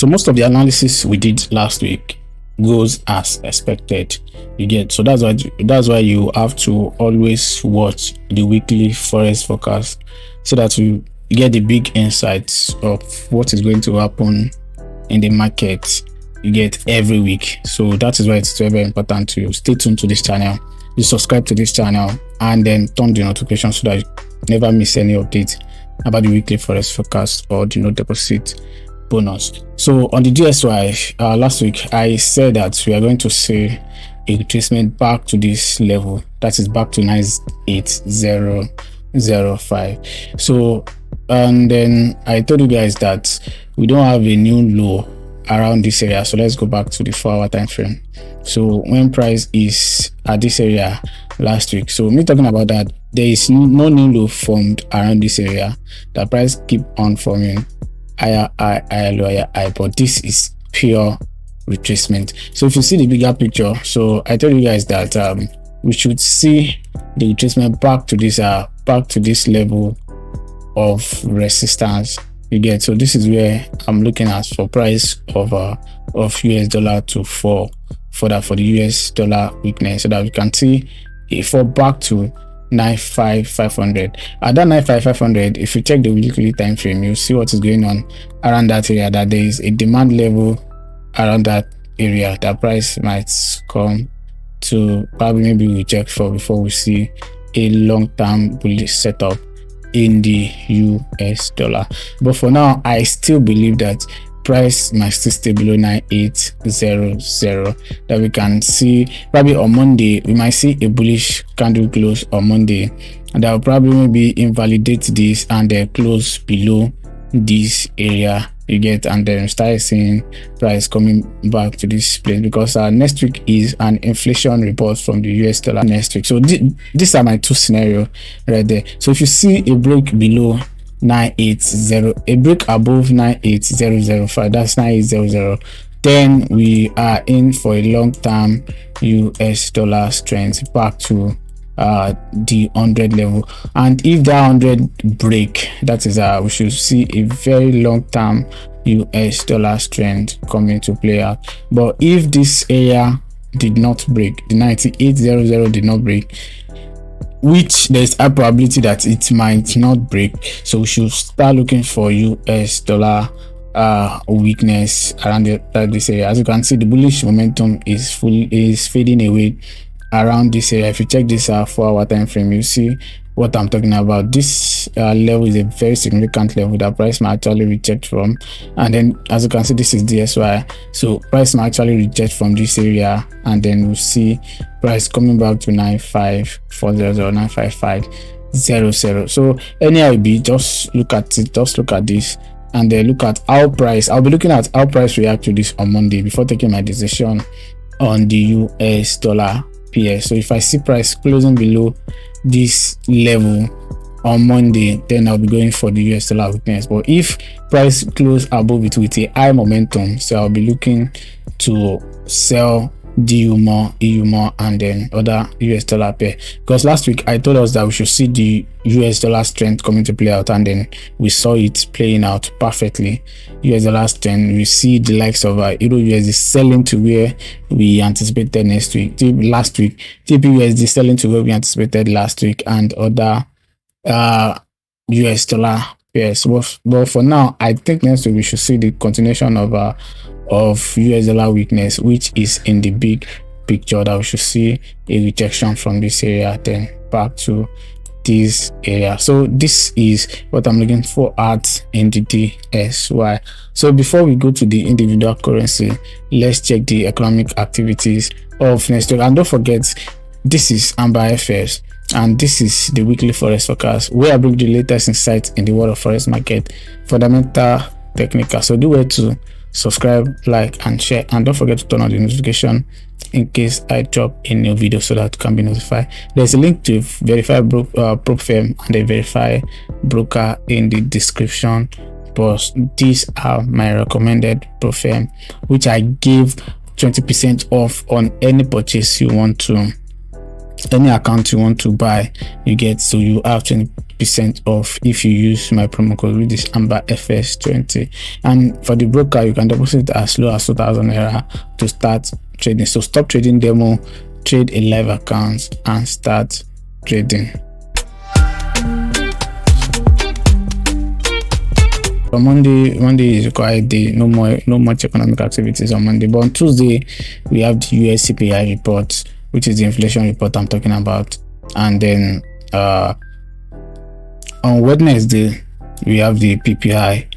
So most of the analysis we did last week goes as expected, you get. So that's why you have to always watch the weekly forex forecast, so that you get the big insights of what is going to happen in the market, you get, every week. So that is why it's very, very important to stay tuned to this channel. You subscribe to this channel and then turn the notification so that you never miss any updates about the weekly forex forecast or the no deposit bonus. So on the DSY, last week I said that we are going to see a retracement back to this level, that is back to 98005. So and then I told you guys that we don't have a new low around this area. So let's go back to the 4-hour time frame. So when price is at this area last week, so me talking about that, there is no new low formed around this area. The price keep on forming higher lower high, but this is pure retracement. So if you see the bigger picture, so I told you guys that we should see the retracement back to this level of resistance, you get. So this is where I'm looking at for price of US dollar to fall further for the US dollar weakness, so that we can see a fall back to 95500. At that 95500, if you check the weekly time frame, you see what is going on around that area, that there is a demand level around that area that price might come to probably maybe we check for before we see a long-term bullish setup in the US dollar. But for now, I still believe that price might still stay below 9800, that we can see probably on Monday. We might see a bullish candle close on Monday, and that will probably maybe invalidate this and then close below this area, you get, and then start seeing price coming back to this place, because next week is an inflation report from the US dollar next week. So these are my two scenarios right there. So if you see a break below 980, a break above 98005, that's 9800, then we are in for a long-term US dollar strength back to the 100 level. And if that 100 break, that is we should see a very long-term US dollar strength coming to play out. But if this area did not break, the 9800 did not break, which there's a probability that it might not break, so we should start looking for US dollar weakness around this area. As you can see, the bullish momentum is fading away around this area. If you check this 4-hour time frame, you see what I'm talking about. This level is a very significant level that price might actually reject from. And then as you can see, this is DSY, so price might actually reject from this area, and then we'll see price coming back to 95400, 95500. So anyhow it be, just look at it, just look at this, and then look at how price, I'll be looking at how price react to this on Monday before taking my decision on the US dollar PS. So if I see price closing below this level on Monday, then I'll be going for the US dollar weakness. But if price close above it with a high momentum, so I'll be looking to sell DU more, EU more, and then other US dollar pair, because last week I told us that we should see the US dollar strength coming to play out, and then we saw it playing out perfectly. US dollar strength, we see the likes of Euro USD selling to where we anticipated last week, TP USD selling to where we anticipated last week, and other US dollar pairs. But for now, I think next week we should see the continuation of US dollar weakness, which is in the big picture, that we should see a rejection from this area, then back to this area. So this is what I'm looking for at in the DSY. So before we go to the individual currency, let's check the economic activities of next week. And don't forget, this is Amber FS, and this is the weekly forex forecast, where I bring the latest insights in the world of forex market, fundamental, technical. So do well to subscribe, like, and share, and don't forget to turn on the notification in case I drop a new video, so that you can be notified. There's a link to verify prop firm and a verify broker in the description, but these are my recommended prop firm, which I give 20% off on any purchase you want to, any account you want to buy, you get. So you have 10% off if you use my promo code, which is AMBERFS20. And for the broker, you can deposit as low as 2,000 naira to start trading. So stop trading demo, trade a live account, and start trading. On Monday is a quiet day. No much economic activities on Monday. But on Tuesday, we have the US CPI report, which is the inflation report I'm talking about. And then on Wednesday, we have the PPI.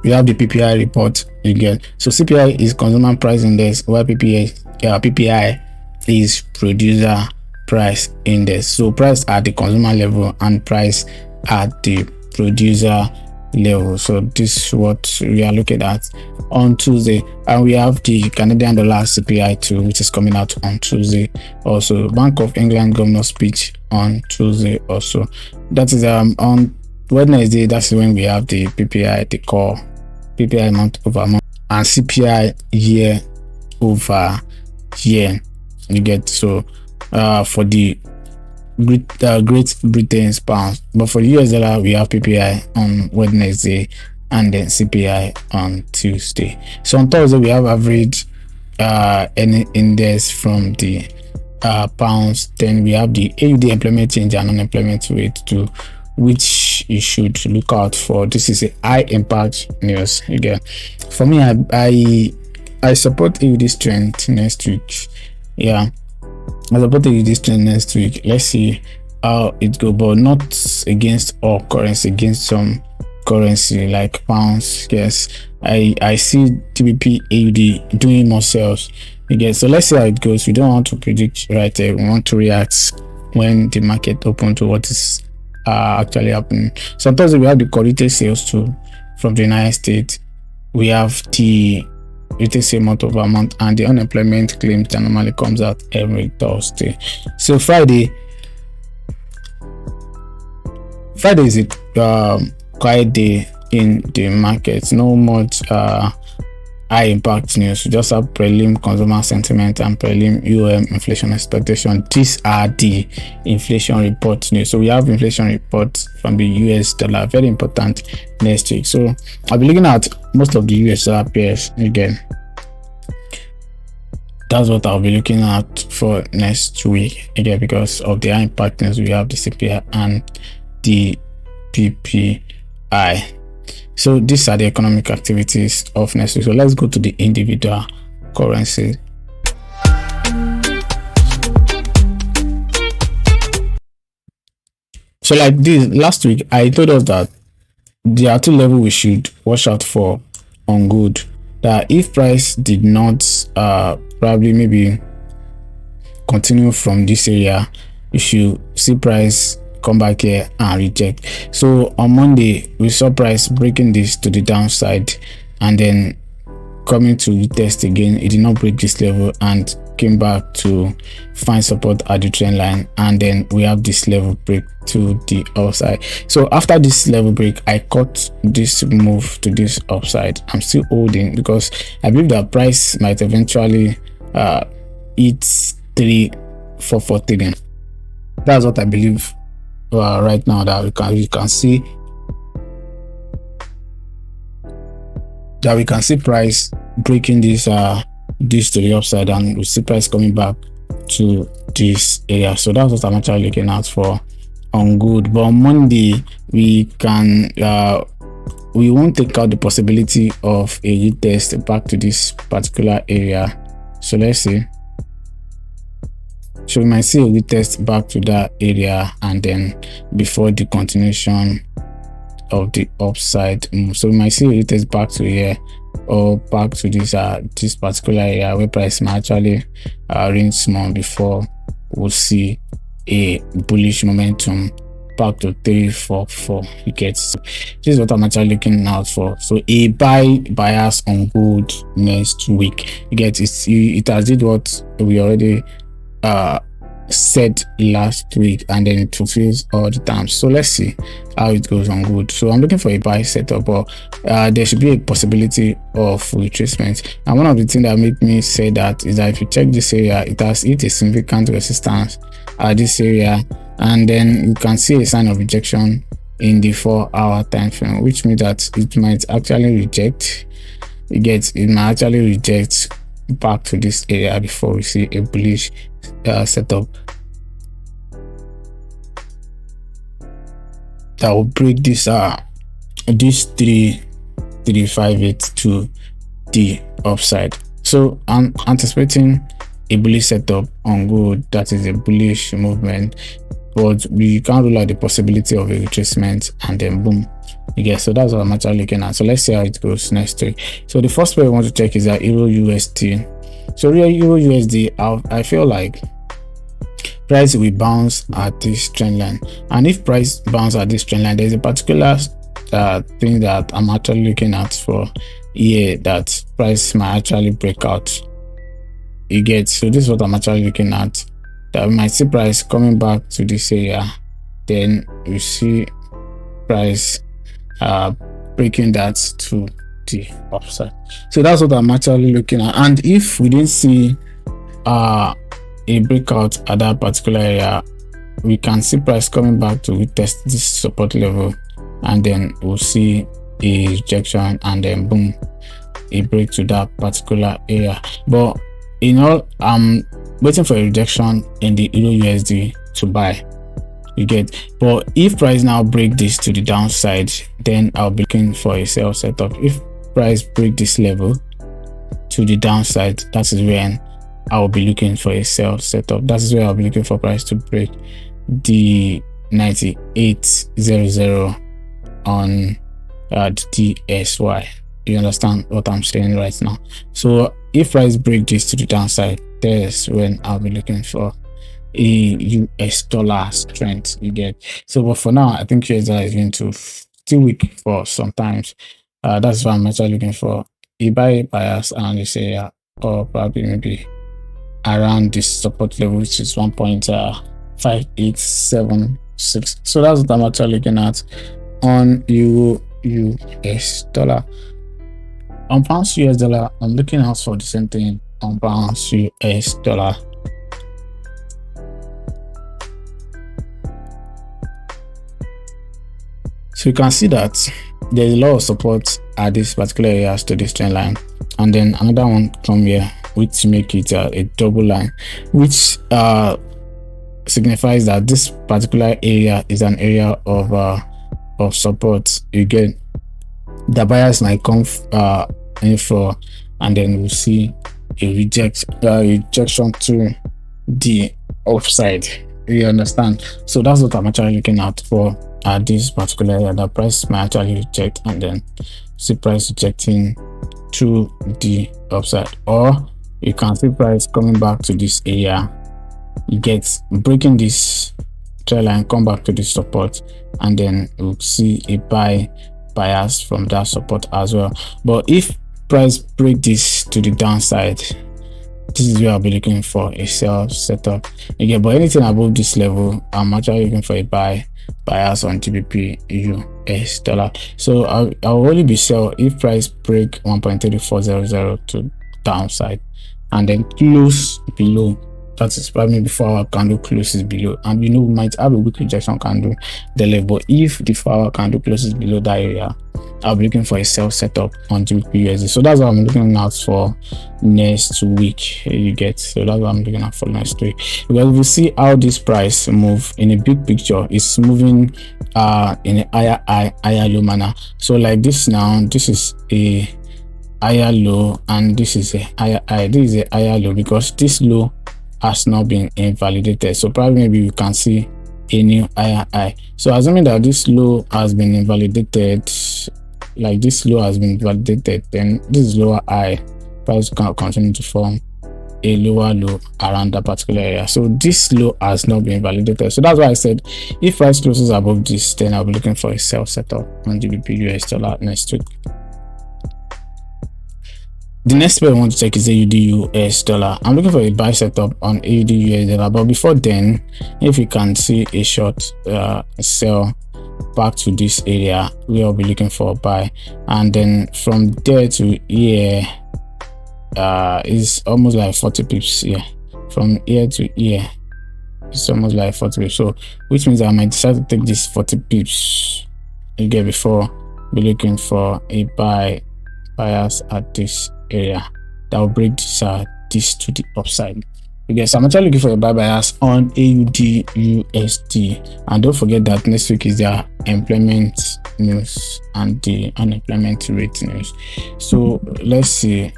We have the PPI report again. So CPI is consumer price index, while PPI is producer price index. So price at the consumer level and price at the producer level. So this is what we are looking at on Tuesday. And we have the Canadian dollar CPI too, which is coming out on Tuesday. Also, Bank of England governor speech on Tuesday also. That is on Wednesday. That's when we have the PPI, the core PPI month over month, and CPI year over year. You get, so for the Great Britain's pound, but for the US dollar we have PPI on Wednesday and then CPI on Tuesday. So on Thursday we have average any index from the pounds. Then we have the AUD employment change and unemployment rate too, which you should look out for. This is a high impact news again. For me, I support AUD strength next week. Yeah, I support AUD strength next week. Let's see how it goes, but not against all currency, against some currency like pounds. Yes, I see TBP AUD doing more sales again. So let's see how it goes. We don't want to predict right there. We want to react when the market open to what is actually happening. Sometimes we have the quality sales too from the United States. We have the retail sale month over month, and the unemployment claims that normally comes out every Thursday. So Friday is a quiet day in the markets. No much high impact news. We just have prelim consumer sentiment and prelim inflation expectation. These are the inflation report news. So we have inflation reports from the US dollar, very important next week. So I'll be looking at most of the US dollar pairs again. That's what I'll be looking at for next week again, because of the high impact news. We have the CPI and the PPI. So these are the economic activities of next week. So let's go to the individual currencies. So like this, last week I told us that there are two levels we should watch out for on gold. That if price did not probably maybe continue from this area, you should see price come back here and reject. So on Monday we saw price breaking this to the downside and then coming to retest again. It did not break this level and came back to find support at the trend line, and then we have this level break to the upside. So after this level break, I caught this move to this upside. I'm still holding because I believe that price might eventually hit 3443. That's what I believe right now, that we can see price breaking this this to the upside, and we see price coming back to this area. So that's what I'm actually looking out for on gold. But on Monday we can we won't take out the possibility of a retest back to this particular area. So let's see. So we might see a retest back to that area and then before the continuation of the upside move. So we might see a retest back to here or back to this this particular area where price might actually range small before we'll see a bullish momentum back to 344. You get, so this is what I'm actually looking out for. So a bias on gold next week. You get, it has did what we already set last week, and then it fulfills all the times. So let's see how it goes on good. So I'm looking for a buy setup, but there should be a possibility of retracement. And one of the things that make me say that is that if you check this area, it has hit a significant resistance at this area, and then you can see a sign of rejection in the 4-hour time frame, which means that it might actually reject. It might actually reject back to this area before we see a bullish setup that will break this 3358 to the upside. So I'm anticipating a bullish setup on gold, that is a bullish movement, but we can't rule out the possibility of a retracement and then boom. So that's what I'm actually looking at. So let's see how it goes next week. So the first pair we want to check is that Euro USD. So Euro USD, I feel like price will bounce at this trend line, and if price bounce at this trend line, there's a particular thing that I'm actually looking at for here, that price might actually break out. So this is what I'm actually looking at, that we might see price coming back to this area, then we see price breaking that to the upside. So that's what I'm actually looking at. And if we didn't see a breakout at that particular area, we can see price coming back to retest this support level, and then we'll see a rejection, and then boom, a break to that particular area. But I'm waiting for a rejection in the Euro USD to buy. But if price now break this to the downside, then I'll be looking for a sell setup. If price break this level to the downside, that is when I'll be looking for a sell setup. That is where I'll be looking for price to break the 9800 on the DSY. You understand what I'm saying right now? So if price break this to the downside, that's when I'll be looking for a US dollar strength. So but for now, I think US dollar is going to still weak for some times. That's what I'm actually looking for, a bias around this area, or probably maybe around this support level, which is 1.5876. so that's what I'm actually looking at on Euro US dollar. On pounds US dollar, I'm looking out for the same thing on pounds US dollar. So you can see that there's a lot of support at this particular area to this trend line, and then another one from here, which make it a double line, which signifies that this particular area is an area of support. The buyers might come in for, and then we'll see a rejection to the upside. You understand? So that's what I'm actually looking out for at this particular area. The price might actually reject, and then see price rejecting to the upside, or you can see price coming back to this area, breaking this trend line, come back to this support, and then we'll see a bias from that support as well. But if price break this to the downside, this is where I'll be looking for a sell setup again. But anything above this level, I'm actually looking for a bias on GBP US dollar. So I'll only be sell if price break 1.3400 to downside, and then close below. That is probably before our candle closes below, and we might have a weak rejection candle the level. If the 4-hour candle closes below that area, I'll be looking for a sell setup on GBP USD. So that's what I'm looking out for next week. So that's what I'm looking at for next week, because we see how this price move in a big picture. It's moving in a higher high, higher low manner. So like this now, this is a higher low, and this is a higher high. This is a higher low because this low has not been invalidated. So probably maybe we can see a new higher high. So assuming that this low has been invalidated, like this low has been validated, then this is lower high, price can continue to form a lower low around that particular area. So this low has not been validated. So that's why I said if price closes above this, then I'll be looking for a sell setup on GBP US dollar next week. The next pair I want to check is AUD/USD. I'm looking for a buy setup on AUD/USD, but before then, if you can see a short sell back to this area, we'll be looking for a buy, and then from there to here is almost like 40 pips. Yeah, from here to here it's almost like 40 pips, so which means I might decide to take this 40 pips again before be looking for a bias at this area that will break this to the upside. Yes, I'm actually looking for a buy bias on AUD/USD, and don't forget that next week is their employment news and the unemployment rate news. So let's see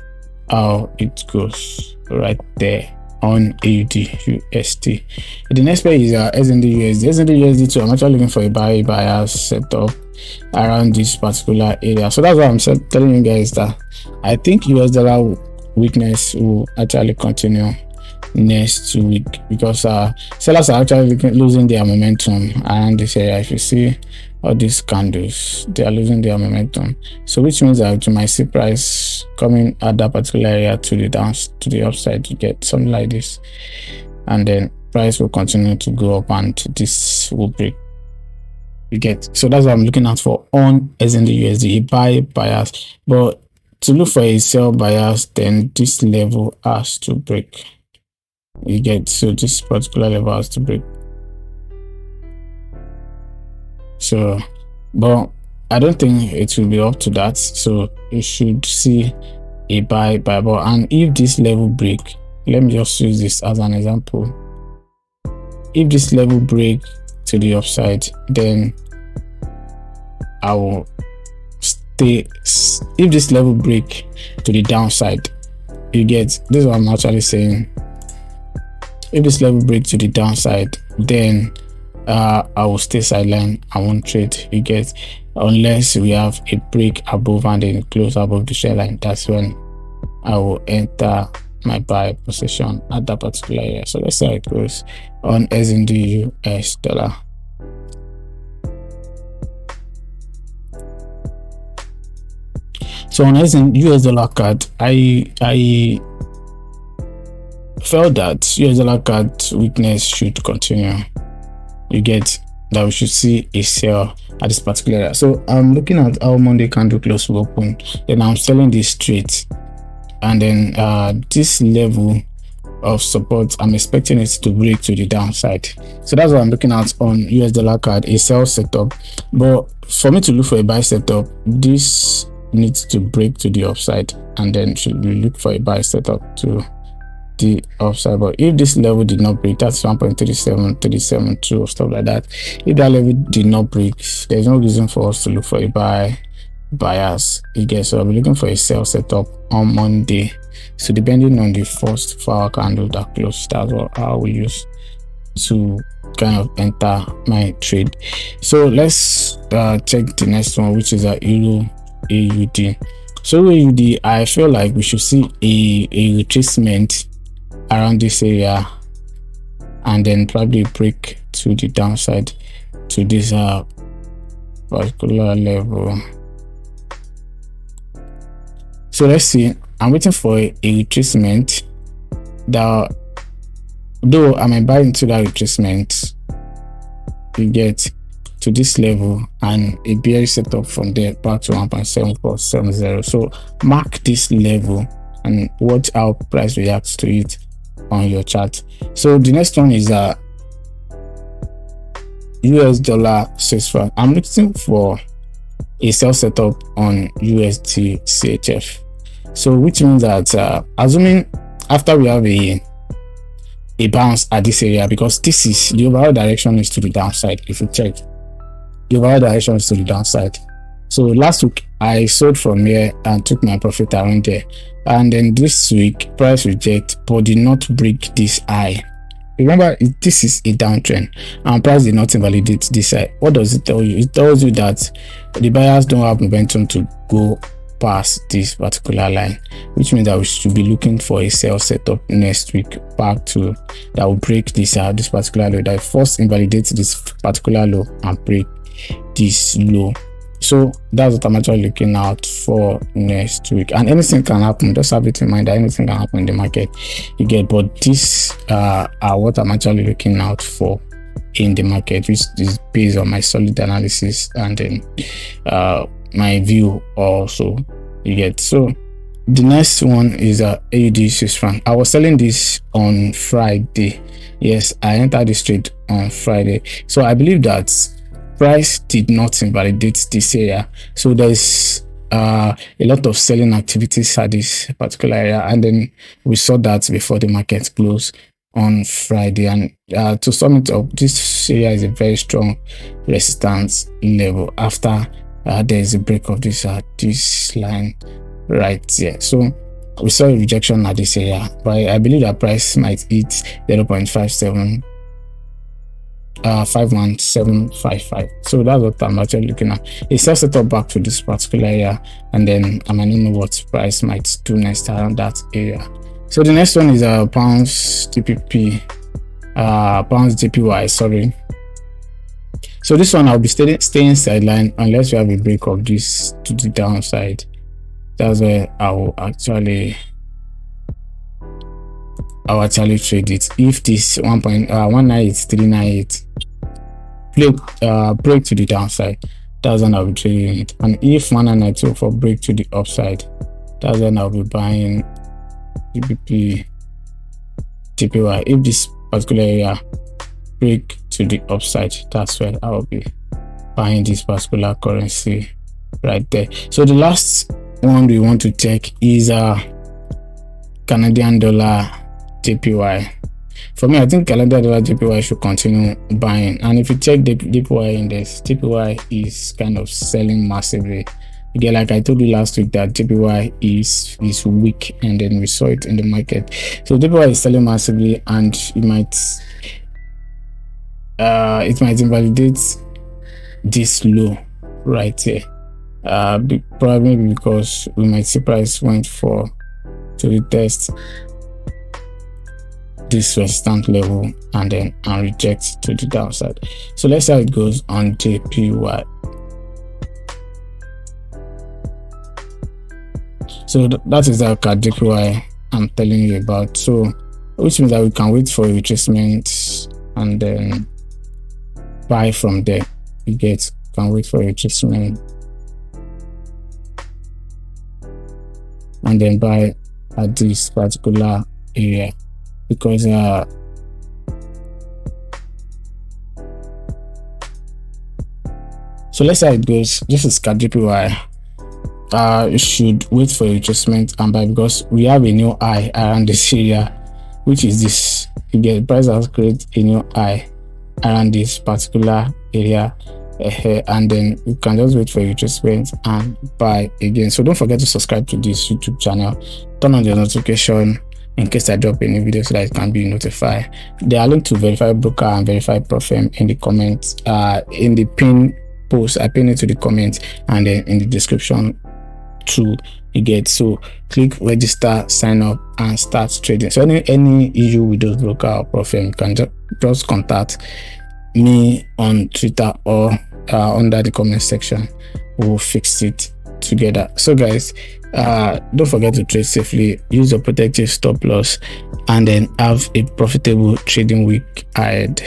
how it goes right there on AUD/USD. The next pair is SND/USD. SND/USD too. I'm actually looking for a buy bias setup around this particular area. So that's why I'm telling you guys that I think US dollar weakness will actually continue next week, because sellers are actually losing their momentum around this area. If you see all these candles, they are losing their momentum, so which means that you might see price coming at that particular area to the upside to get something like this, and then price will continue to go up and this will break. You get, so that's what I'm looking out for on SND/USD, a buy bias, but to look for a sell bias, then this level has to break. You get, so this particular level has to break. So, but I don't think it will be up to that, so you should see a buy but and if this level break, let me just use this as an example. If this level break to the upside, then I will stay. If this level break to the downside, you get, this is what I'm actually saying. If this level break to the downside, then I will stay sideline. I won't trade. You get, unless we have a break above and then close above the trend line. That's when I will enter my buy position at that particular area. So let's see how it goes on SND/USD. So on SND/USD card, I felt that USD card weakness should continue. You get, that we should see a sell at this particular area. So I'm looking at how Monday candle close will open, then I'm selling this straight, and then this level of support, I'm expecting it to break to the downside. So that's what I'm looking at on USD card, a sell setup. But for me to look for a buy setup, this needs to break to the upside, and then should we look for a buy setup to the upside. But if this level did not break, that's 1.37, or stuff like that, if that level did not break, there's no reason for us to look for a buy bias. You get, so I'll be looking for a sell setup on Monday. So depending on the first 4-hour candle that closed, that's what I will use to kind of enter my trade. So let's check the next one, which is a Euro AUD. So AUD, I feel like we should see a retracement around this area, and then probably break to the downside to this particular level. So let's see, I'm waiting for a retracement that, though I might buy into that retracement, you get to this level, and a bearish setup from there back to 1.7470. So mark this level and watch how price reacts to it on your chart. So the next one is US dollar CHF. I'm looking for a sell setup on USD CHF. So which means that assuming after we have a bounce at this area, because this is the overall direction is to the downside. If you check, the overall direction is to the downside. So last week I sold from here and took my profit around there, and then this week price reject but did not break this high. Remember, this is a downtrend and price did not invalidate this high. What does it tell you? It tells you that the buyers don't have momentum to go past this particular line, which means that we should be looking for a sell setup next week back to that will break this this particular low, that first invalidates this particular low and break this low. So that's what I'm actually looking out for next week. And anything can happen. Just have it in mind that anything can happen in the market, you get. But these are what I'm actually looking out for in the market, which is based on my solid analysis and then my view also, you get. So the next one is AUD Swiss franc. I was selling this on Friday. Yes, I entered this trade on Friday. So I believe that price did not invalidate this area. So there's a lot of selling activities at this particular area, and then we saw that before the market closed on Friday. And to sum it up, this area is a very strong resistance level after there is a break of this line right here. So we saw a rejection at this area, but I believe that price might hit 0.57 51755. So that's what I'm actually looking at. It sets it up back to this particular area, and then I might not know what price might do next around that area. So the next one is pounds TPP, pounds JPY, sorry. So this one I'll be staying sideline unless we have a break of this to the downside. That's where I'll actually trade it. If this 1.198 break to the downside, that's when I'll be trading it. And if 192 break to the upside, that's when I'll be buying GBP TPY. If this particular area break to the upside, that's when I'll be buying this particular currency right there. So the last one we want to check is Canadian dollar JPY. For me, I think Canadian dollar JPY should continue buying. And if you check the JPY index, JPY is kind of selling massively. Again, like I told you last week, that JPY is weak, and then we saw it in the market. So JPY is selling massively, and it might invalidate this low right here. Probably because we might see price went to retest this resistance level and then reject to the downside. So let's see how it goes on JPY. So that is the JPY I'm telling you about. So which means that we can wait for a retracement and then buy from there. We can wait for a retracement and then buy at this particular area, because so let's see how it goes. This is JPY. You should wait for a retracement and buy, because we have a new high around this area, which is this. You get price has created a new high around this particular area, and then you can just wait for your retracement and buy again. So don't forget to subscribe to this YouTube channel, turn on the notification in case I drop any video so that it can be notified. There are links to verified broker and verified prof in the comments, in the pin post. I pin it to the comments, and then in the description too, you get. So click register, sign up, and start trading. So any issue with those broker or prof, you can just contact me on Twitter or under the comment section. We'll fix it together. So guys, don't forget to trade safely, use your protective stop loss, and then have a profitable trading week ahead.